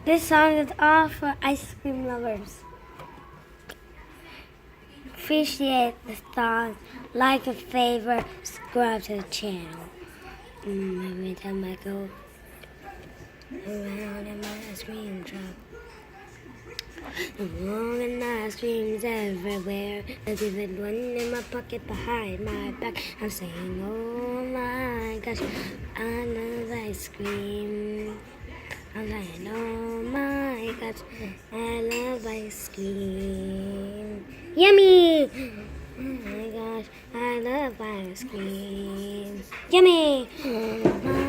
This song is all for ice cream lovers. Appreciate the song, like and favor, subscribe to the channel. Every time I go around in my ice cream truck, long and ice creams everywhere. There's even one in my pocket behind my back. I'm saying, oh my gosh, I love ice cream. I'm saying, oh my gosh, I love ice cream. Yummy! Oh my gosh, I love ice cream. Yummy! Oh my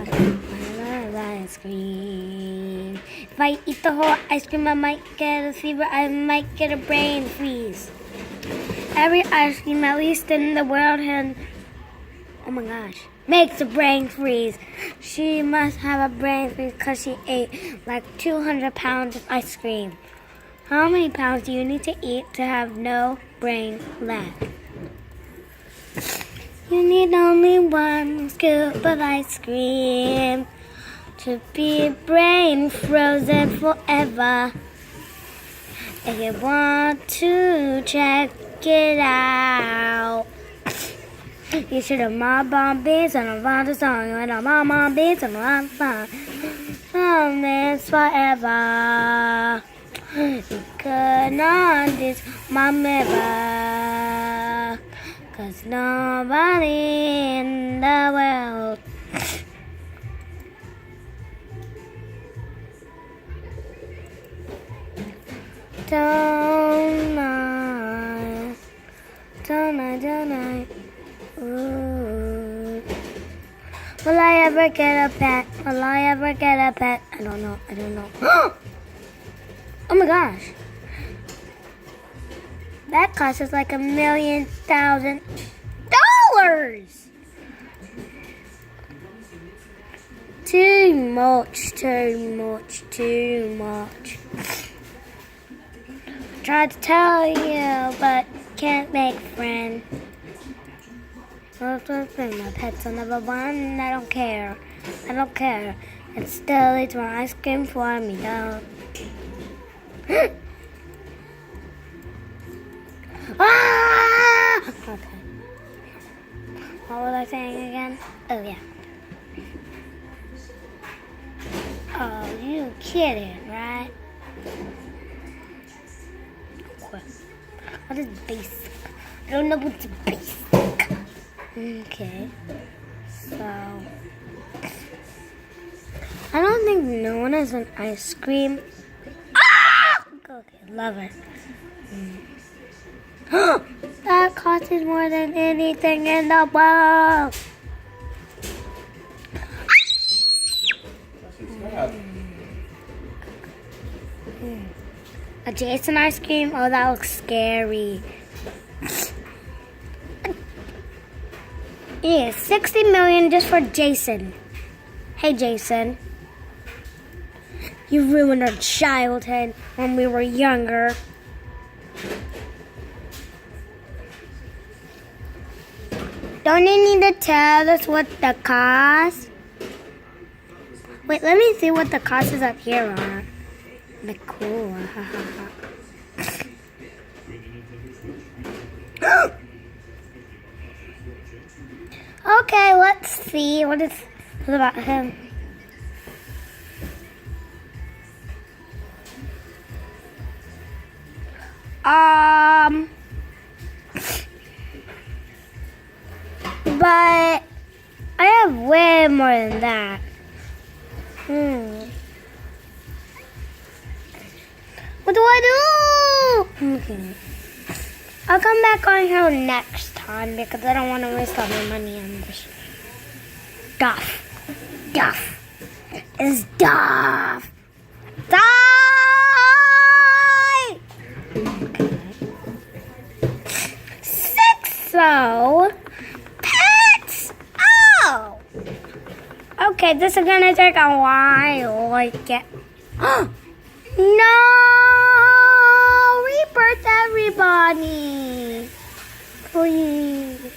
gosh, I love ice cream. If I eat the whole ice cream, I might get a fever. I might get a brain freeze. Every ice cream, at least in the world, oh my gosh, makes a brain freeze. She must have a brain freeze because she ate like 200 pounds of ice cream. How many pounds do you need to eat to have no brain left? You need only one scoop of ice cream to be brain frozen forever. If you want to check it out, you should have mob on beats and a lot of song and a mob on beats and a lot of fun. From this forever. You could not diss my mirror, 'cause nobody in the world don't I, ooh. Will I ever get a pet? Will I ever get a pet? I don't know. Oh my gosh. That cost us like $1,000,000. Too much. Tried to tell you, but can't make friends. My pet's are number one. I don't care. And still eats my ice cream for me, though. Ah! Okay. What was I saying again? Oh, yeah. Oh, you kidding, right? What is basic? I don't know what's basic. Okay. So, I don't think no one has an ice cream. Okay, love it. That costs more than anything in the world. A Jason ice cream? Oh, that looks scary. Yeah, 60 million just for Jason. Hey, Jason. You ruined our childhood when we were younger. Don't you need to tell us what the cost? Wait, let me see what the cost is up here are. Like, cool. Okay, let's see. What about him? But I have way more than that. What do I do? Okay. I'll come back on here next time because I don't want to waste all my money on this stuff. It's stuff. Die! Okay. So, pets! Oh! Okay, this is gonna take a while. No! Rebirth everybody! Please.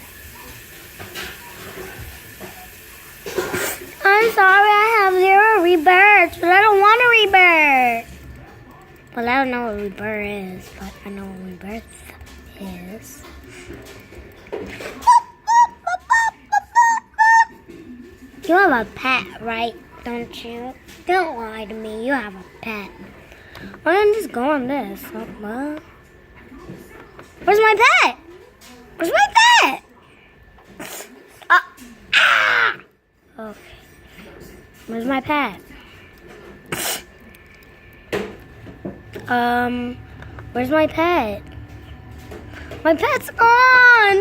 I'm sorry I have 0 rebirths, but I don't want a rebirth. Well, I don't know what rebirth is, but I know what rebirth is. You have a pet, right? Don't you? Don't lie to me. You have a pet. Why don't you just go on this? What? Where's my pet? Where's my pet? Okay. Where's my pet? Where's my pet? My pet's gone!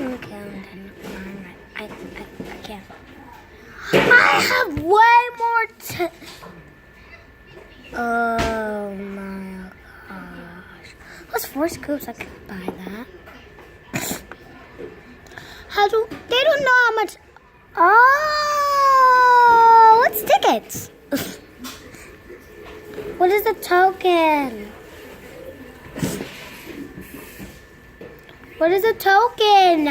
Okay, I'm done. Alright, I can't. I have way more oh my gosh. What's 4 scoops? I could buy that. They don't know how much. Oh, what's tickets? What is a token? What is a token?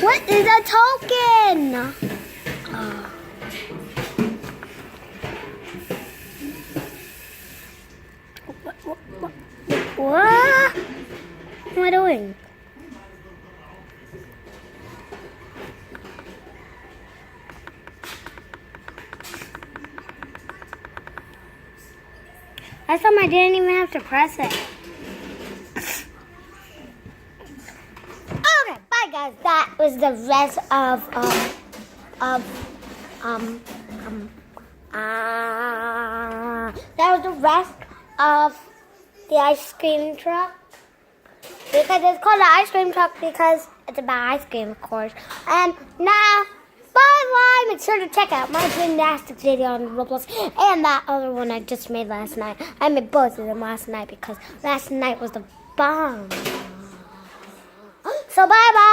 What is a token? What am I doing? Last time I didn't even have to press it. Okay, bye guys. That was the rest of that was the rest of the ice cream truck. Because it's called an ice cream truck because it's about ice cream, of course. And now, bye-bye. Make sure to check out my gymnastics video on Roblox and that other one I just made last night. I made both of them last night because last night was the bomb. So bye-bye.